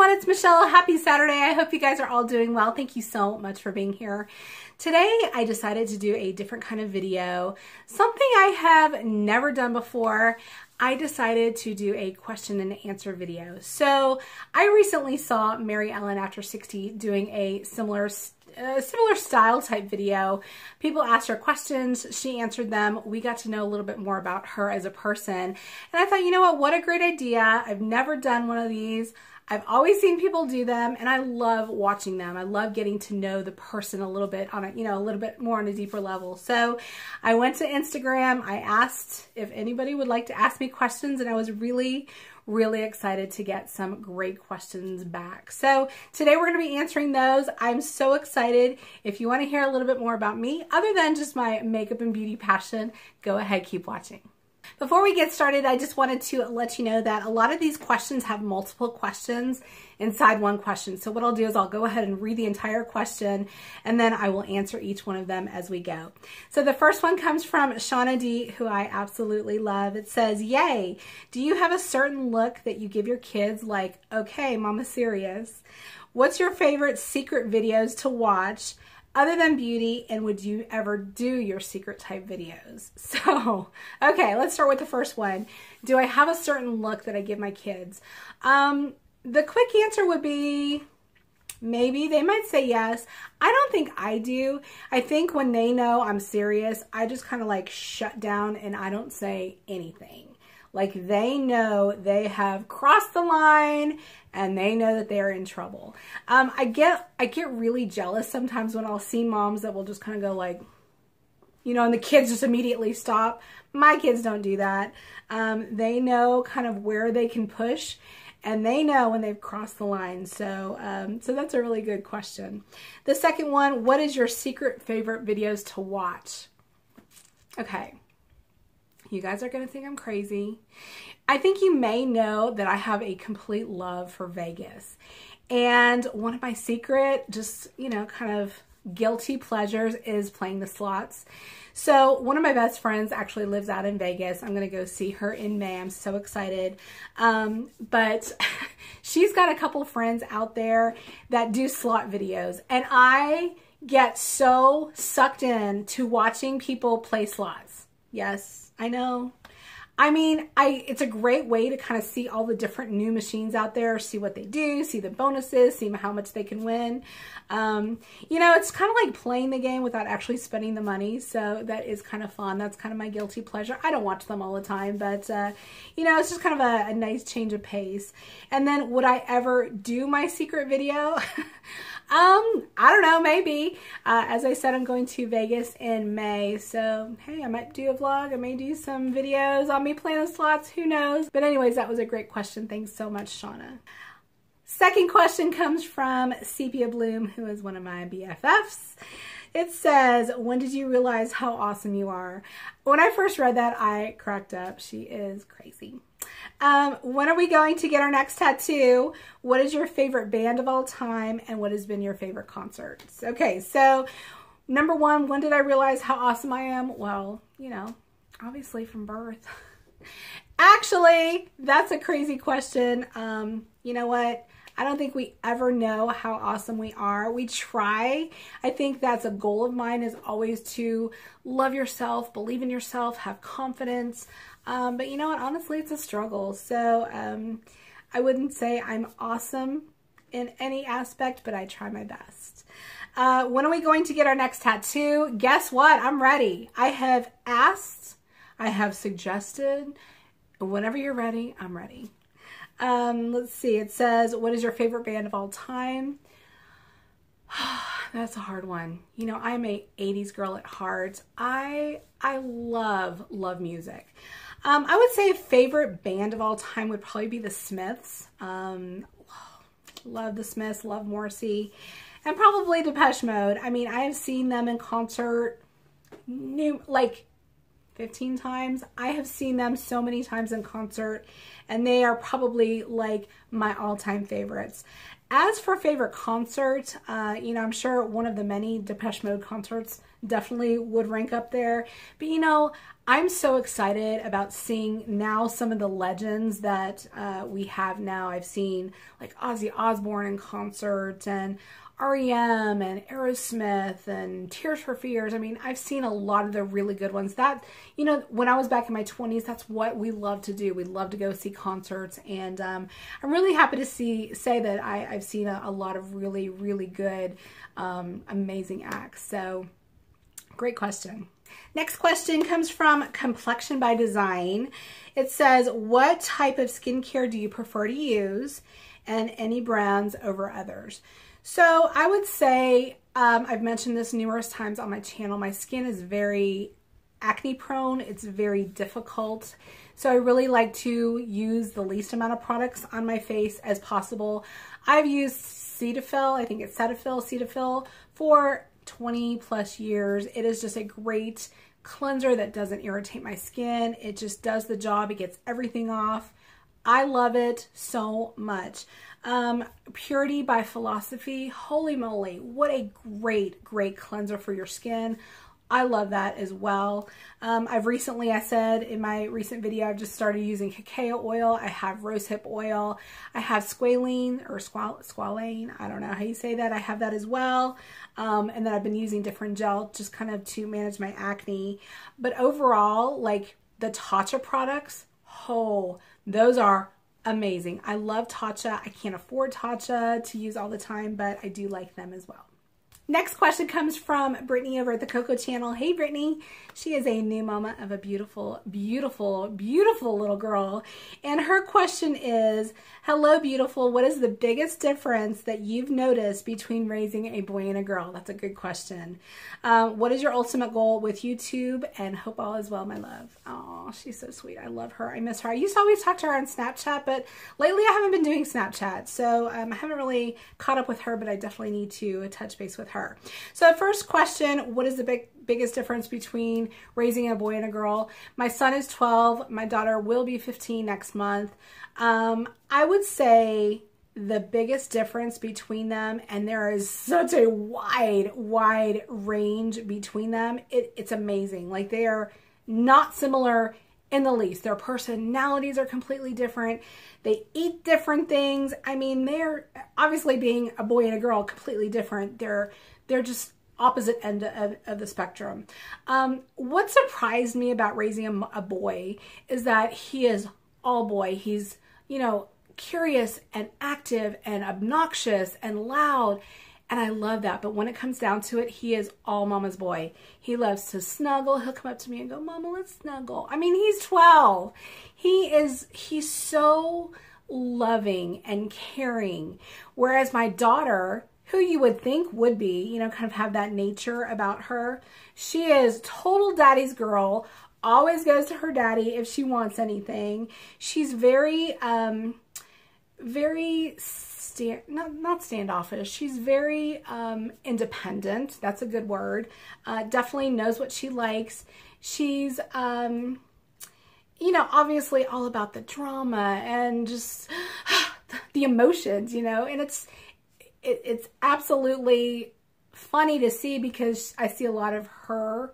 everyone, it's Michelle. Happy Saturday. I hope you guys are all doing well. Thank you so much for being here. Today I decided to do a different kind of video, something I have never done before. I decided to do a question and answer video. So I recently saw Mary Ellen After 60 doing a similar style type video. People asked her questions, she answered them. We got to know a little bit more about her as a person. And I thought, you know what a great idea. I've never done one of these. I've always seen people do them and I love watching them. I love getting to know the person a little bit on a, a little bit more on a deeper level. So I went to Instagram. I asked if anybody would like to ask me questions and I was really excited to get some great questions back. So today we're going to be answering those. I'm so excited. If you want to hear a little bit more about me, other than just my makeup and beauty passion, go ahead, keep watching. Before we get started, I just wanted to let you know that a lot of these questions have multiple questions inside one question. So what I'll do is I'll go ahead and read the entire question and then I will answer each one of them as we go. So the first one comes from Shauna D, who I absolutely love. It says, yay, do you have a certain look that you give your kids like, okay, mama's serious? What's your favorite secret videos to watch other than beauty, and would you ever do your secret type videos? So, okay, let's start with the first one. Do I have a certain look that I give my kids? The quick answer would be maybe. They might say yes. I don't think I do. I think when they know I'm serious, I just kind of like shut down and I don't say anything. Like they know they have crossed the line and they know that they're in trouble. I get really jealous sometimes when I'll see moms that will just kind of go like, and the kids just immediately stop. My kids don't do that. They know kind of where they can push and they know when they've crossed the line. So, so that's a really good question. The second one, what is your secret favorite videos to watch? Okay. You guys are going to think I'm crazy. I think you may know that I have a complete love for Vegas. And one of my secret, just, kind of guilty pleasures is playing the slots. So one of my best friends actually lives out in Vegas. I'm going to go see her in May. I'm so excited. But she's got a couple of friends out there that do slot videos. And I get so sucked in to watching people play slots. Yes. I know. I mean, it's a great way to kind of see all the different new machines out there, see what they do, see the bonuses, see how much they can win. It's kind of like playing the game without actually spending the money. So that is kind of fun. That's kind of my guilty pleasure. I don't watch them all the time, but, it's just kind of a nice change of pace. And then would I ever do my secret video? I don't know, maybe. As I said, I'm going to Vegas in May. So, hey, I might do a vlog. I may do some videos on me playing the slots. Who knows? But anyways, that was a great question. Thanks so much, Shauna. Second question comes from Sepia Bloom, who is one of my BFFs. It says, when did you realize how awesome you are? When I first read that, I cracked up. She is crazy. When are we going to get our next tattoo? What is your favorite band of all time? And what has been your favorite concerts? Okay, so number one, when did I realize how awesome I am? Well, obviously from birth. Actually, that's a crazy question. You know what? I don't think we ever know how awesome we are. We try. I think that's a goal of mine, is always to love yourself, believe in yourself, have confidence. But you know what? Honestly, it's a struggle. So I wouldn't say I'm awesome in any aspect, but I try my best. When are we going to get our next tattoo? Guess what? I'm ready. I have asked. I have suggested. Whenever you're ready, I'm ready. Let's see. It says, what is your favorite band of all time? That's a hard one. I'm a 80s girl at heart. I love music. I would say a favorite band of all time would probably be the Smiths. Love the Smiths, love Morrissey, and probably Depeche Mode. I mean, I have seen them in concert like 15 times. I have seen them so many times in concert, and they are probably like my all-time favorites. As for favorite concert, you know, I'm sure one of the many Depeche Mode concerts definitely would rank up there. But, you know, I'm so excited about seeing now some of the legends that we have now. I've seen like Ozzy Osbourne in concert, and REM and Aerosmith and Tears for Fears. I mean, I've seen a lot of the really good ones. That, you know, when I was back in my 20s, that's what we love to do. We love to go see concerts, and I'm really happy to say that I've seen a lot of really, really good, amazing acts. So, great question. Next question comes from Complexion by Design. It says, what type of skincare do you prefer to use, and any brands over others? So I would say, I've mentioned this numerous times on my channel, my skin is very acne prone. It's very difficult. So I really like to use the least amount of products on my face as possible. I've used Cetaphil, I think it's Cetaphil, for 20 plus years. It is just a great cleanser that doesn't irritate my skin. It just does the job. It gets everything off. I love it so much. Purity by Philosophy, holy moly, what a great, great cleanser for your skin. I love that as well. I said in my recent video, I've just started using cacao oil. I have rosehip oil. I have squalane or squalane. I don't know how you say that. I have that as well. And then I've been using different gel just kind of to manage my acne. But overall, like the Tatcha products, oh, those are amazing. I love Tatcha. I can't afford Tatcha to use all the time, but I do like them as well. Next question comes from Brittany over at the Coco channel. Hey, Brittany. She is a new mama of a beautiful, beautiful, beautiful little girl. And her question is, hello, beautiful. What is the biggest difference that you've noticed between raising a boy and a girl? That's a good question. What is your ultimate goal with YouTube? And hope all is well, my love. Oh, she's so sweet. I love her. I miss her. I used to always talk to her on Snapchat, but lately I haven't been doing Snapchat. So I haven't really caught up with her, but I definitely need to touch base with her. So first question, what is the biggest difference between raising a boy and a girl? My son is 12. My daughter will be 15 next month. I would say the biggest difference between them, and there is such a wide range between them. It's amazing. Like, they are not similar in the least. Their personalities are completely different. They eat different things. I mean, they're obviously, being a boy and a girl, completely different. They're just opposite end of the spectrum. What surprised me about raising a boy is that he is all boy. He's, you know, curious and active and obnoxious and loud. And I love that. But when it comes down to it, he is all mama's boy. He loves to snuggle. He'll come up to me and go, Mama, let's snuggle. I mean, he's 12. He's so loving and caring. Whereas my daughter, who you would think would be, you know, kind of have that nature about her, she is total daddy's girl, always goes to her daddy if she wants anything. She's very, not standoffish. She's very independent. That's a good word. Definitely knows what she likes. She's, you know, obviously all about the drama and just the emotions, you know, and it's absolutely funny to see because I see a lot of her.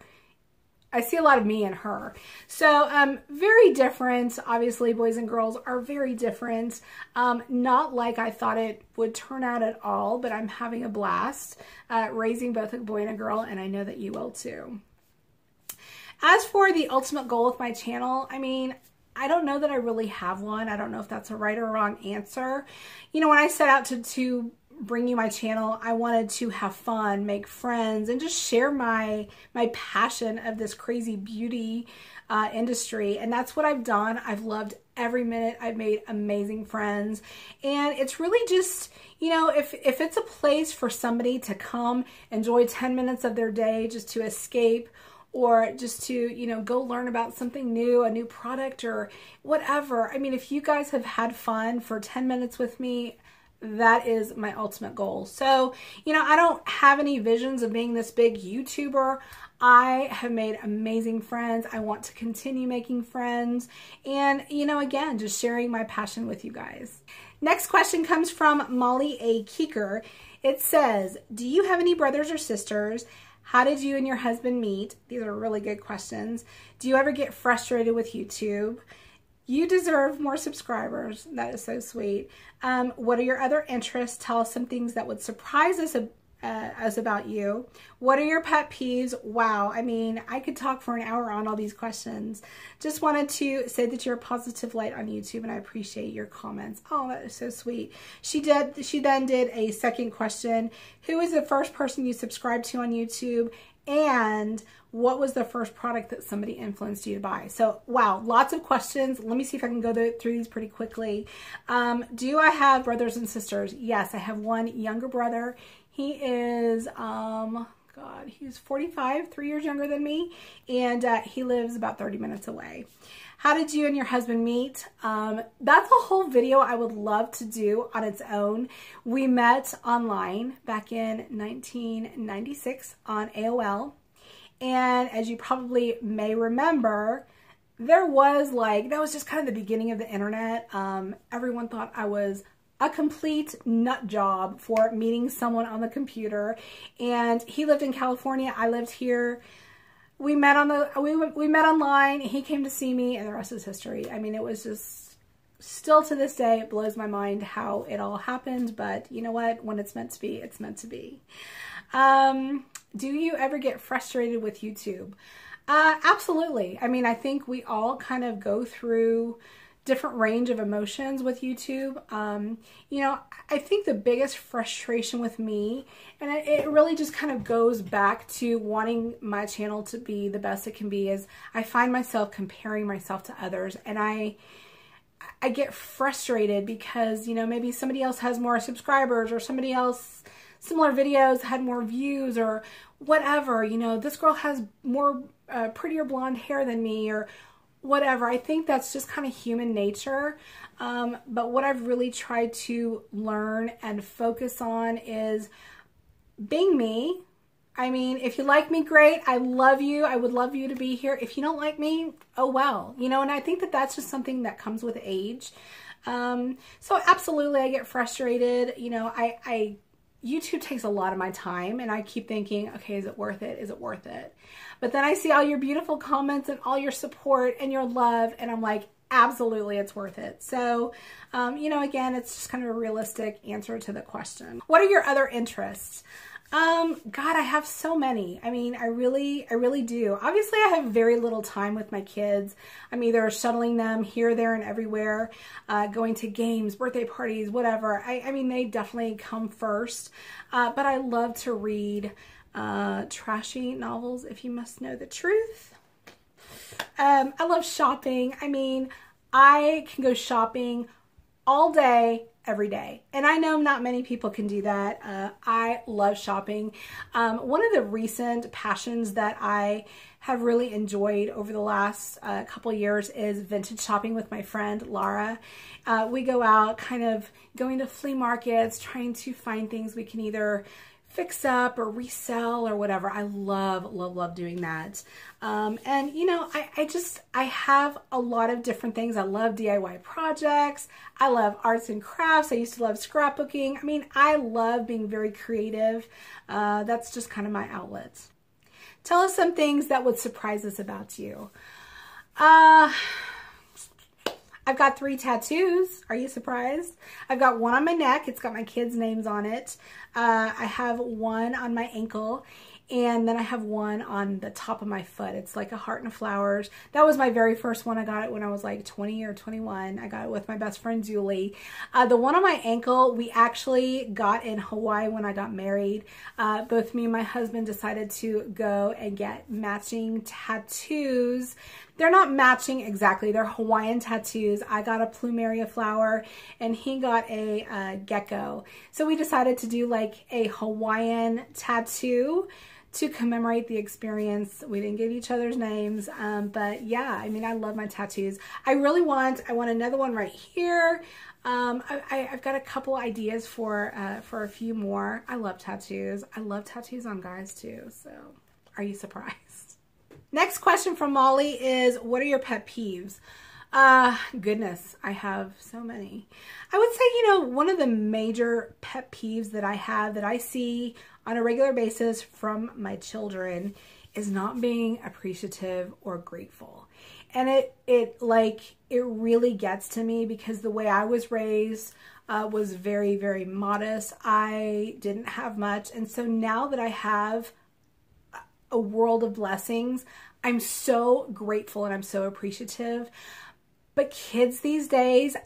I see a lot of me in her. So very different. Obviously, boys and girls are very different. Not like I thought it would turn out at all, but I'm having a blast raising both a boy and a girl, and I know that you will too. As for the ultimate goal with my channel, I mean, I don't know that I really have one. I don't know if that's a right or wrong answer. You know, when I set out to bring you my channel, I wanted to have fun, make friends, and just share my passion of this crazy beauty industry. And that's what I've done. I've loved every minute. I've made amazing friends. And it's really just, you know, if it's a place for somebody to come enjoy 10 minutes of their day just to escape, or just to, you know, go learn about something new, a new product or whatever. I mean, if you guys have had fun for 10 minutes with me, that is my ultimate goal. So, you know, I don't have any visions of being this big YouTuber. I have made amazing friends. I want to continue making friends. And, you know, again, just sharing my passion with you guys. Next question comes from Molly A. Keeker. It says, do you have any brothers or sisters? How did you and your husband meet? These are really good questions. Do you ever get frustrated with YouTube? You deserve more subscribers. That is so sweet. What are your other interests? Tell us some things that would surprise us about you. What are your pet peeves? Wow, I mean, I could talk for an hour on all these questions. Just wanted to say that you're a positive light on YouTube, and I appreciate your comments. Oh, that is so sweet. She then did a second question. Who is the first person you subscribed to on YouTube? And what was the first product that somebody influenced you to buy? So, wow, lots of questions. Let me see if I can go through these pretty quickly. Do I have brothers and sisters? Yes, I have one younger brother. He is, God, he's 45, 3 years younger than me, and he lives about 30 minutes away. How did you and your husband meet? That's a whole video I would love to do on its own. We met online back in 1996 on AOL, and as you probably may remember, that was just kind of the beginning of the internet. Everyone thought I was a complete nut job for meeting someone on the computer, and he lived in California. I lived here. We met we met online. He came to see me, and the rest is history. I mean, it was just, still to this day, it blows my mind how it all happened. But you know what? When it's meant to be, it's meant to be. Do you ever get frustrated with YouTube? Absolutely. I mean, I think we all kind of go through different range of emotions with YouTube. You know, I think the biggest frustration with me, and it really just kind of goes back to wanting my channel to be the best it can be, is I find myself comparing myself to others, and I get frustrated because, you know, maybe somebody else has more subscribers, or somebody else, similar videos had more views, or whatever. You know, this girl has more prettier blonde hair than me, or whatever. I think that's just kind of human nature. But what I've really tried to learn and focus on is being me. I mean, if you like me, great. I love you. I would love you to be here. If you don't like me, oh well. You know, and I think that that's just something that comes with age. So absolutely, I get frustrated. You know, YouTube takes a lot of my time, and I keep thinking, okay, is it worth it? Is it worth it? But then I see all your beautiful comments and all your support and your love, and I'm like, absolutely, it's worth it. So, you know, again, it's just kind of a realistic answer to the question. What are your other interests? God, I have so many. I mean, I really do. Obviously, I have very little time with my kids. I'm either shuttling them here, there, and everywhere, going to games, birthday parties, whatever. I mean, they definitely come first. But I love to read trashy novels, if you must know the truth. I love shopping. I mean, I can go shopping all day, every day. And I know not many people can do that. I love shopping. One of the recent passions that I have really enjoyed over the last couple years is vintage shopping with my friend Laura. We go out kind of going to flea markets, trying to find things we can either fix up or resell or whatever. I love doing that. And you know, I have a lot of different things. I love DIY projects. I love arts and crafts. I used to love scrapbooking. I mean, I love being very creative. That's just kind of my outlet. Tell us some things that would surprise us about you. I've got 3 tattoos. Are you surprised? I've got one on my neck. It's got my kids' names on it. I have one on my ankle, and then I have one on the top of my foot. It's like a heart and flowers. That was my very first one. I got it when I was like 20 or 21. I got it with my best friend, Julie. The one on my ankle, we actually got in Hawaii when I got married. Both me and my husband decided to go and get matching tattoos. They're not matching exactly. They're Hawaiian tattoos. I got a plumeria flower, and he got a gecko. So we decided to do like a Hawaiian tattoo to commemorate the experience. We didn't give each other's names, but yeah, I mean, I love my tattoos. I want another one right here. I've got a couple ideas for a few more. I love tattoos. I love tattoos on guys too. So are you surprised? Next question from Molly is, what are your pet peeves? Goodness, I have so many. I would say, you know, one of the major pet peeves that I have that I see on a regular basis from my children is not being appreciative or grateful. And it really gets to me because the way I was raised was very, very modest. I didn't have much. And so now that I have a world of blessings, I'm so grateful and I'm so appreciative. But kids these days,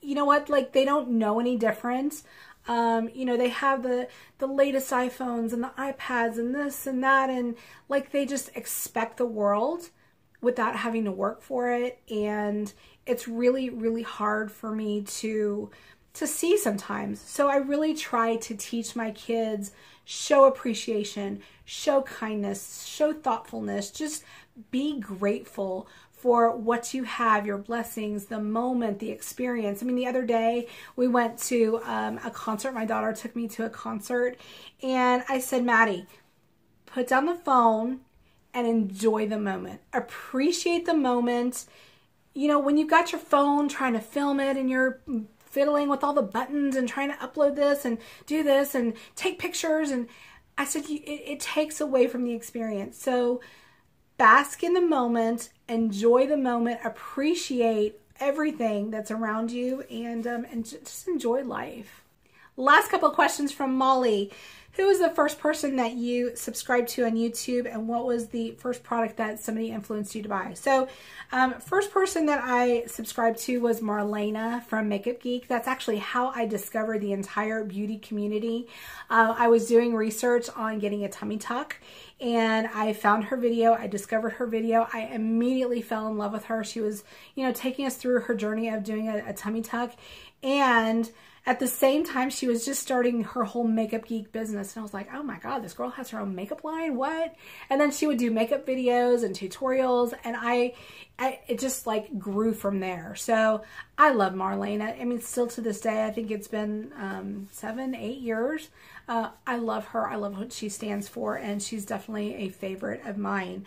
you know what, like they don't know any different. You know, they have the latest iPhones and the iPads and this and that, and like they just expect the world without having to work for it. And it's really, really hard for me to see sometimes. So I really try to teach my kids, show appreciation, show kindness, show thoughtfulness, just be grateful for what you have, your blessings, the moment, the experience. I mean, the other day we went to a concert. My daughter took me to a concert and I said, Maddie, put down the phone and enjoy the moment. Appreciate the moment. You know, when you've got your phone trying to film it and you're fiddling with all the buttons and trying to upload this and do this and take pictures, and I said, it takes away from the experience. So bask in the moment, enjoy the moment, appreciate everything that's around you, and just enjoy life. Last couple of questions from Molly. Who was the first person that you subscribed to on YouTube, and what was the first product that somebody influenced you to buy? So first person that I subscribed to was Marlena from Makeup Geek. That's actually how I discovered the entire beauty community. I was doing research on getting a tummy tuck, and I found her video. I discovered her video. I immediately fell in love with her. She was, you know, taking us through her journey of doing a tummy tuck, and at the same time, she was just starting her whole Makeup Geek business. And I was like, oh my God, this girl has her own makeup line, what? And then she would do makeup videos and tutorials, and it just like grew from there. So I love Marlena. I mean, still to this day, I think it's been 7, 8 years. I love her. I love what she stands for, and she's definitely a favorite of mine.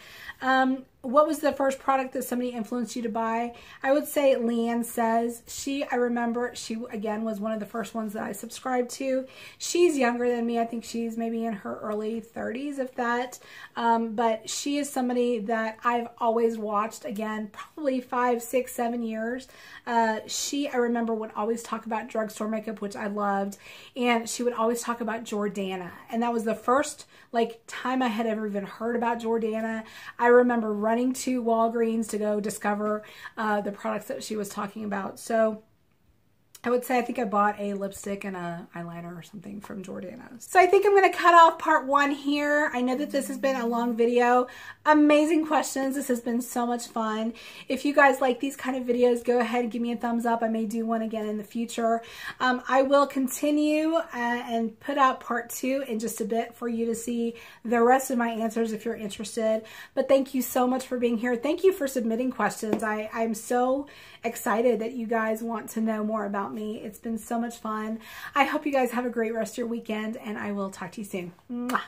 What was the first product that somebody influenced you to buy? I would say Leanne Says. I remember she, again, was one of the first ones that I subscribed to. She's younger than me. I think she's maybe in her early 30s, if that. But she is somebody that I've always watched, again, probably 5, 6, 7 years. I remember, would always talk about drugstore makeup, which I loved. And she would always talk about Jordana. And that was the first time I had ever even heard about Jordana. I remember running to Walgreens to go discover the products that she was talking about. So I would say I think I bought a lipstick and a eyeliner or something from Jordana. So I think I'm going to cut off part 1 here. I know that this has been a long video. Amazing questions. This has been so much fun. If you guys like these kind of videos, go ahead and give me a thumbs up. I may do one again in the future. I will continue and put out part 2 in just a bit for you to see the rest of my answers if you're interested. But thank you so much for being here. Thank you for submitting questions. I'm so excited that you guys want to know more about me. It's been so much fun. I hope you guys have a great rest of your weekend, and I will talk to you soon. Mwah.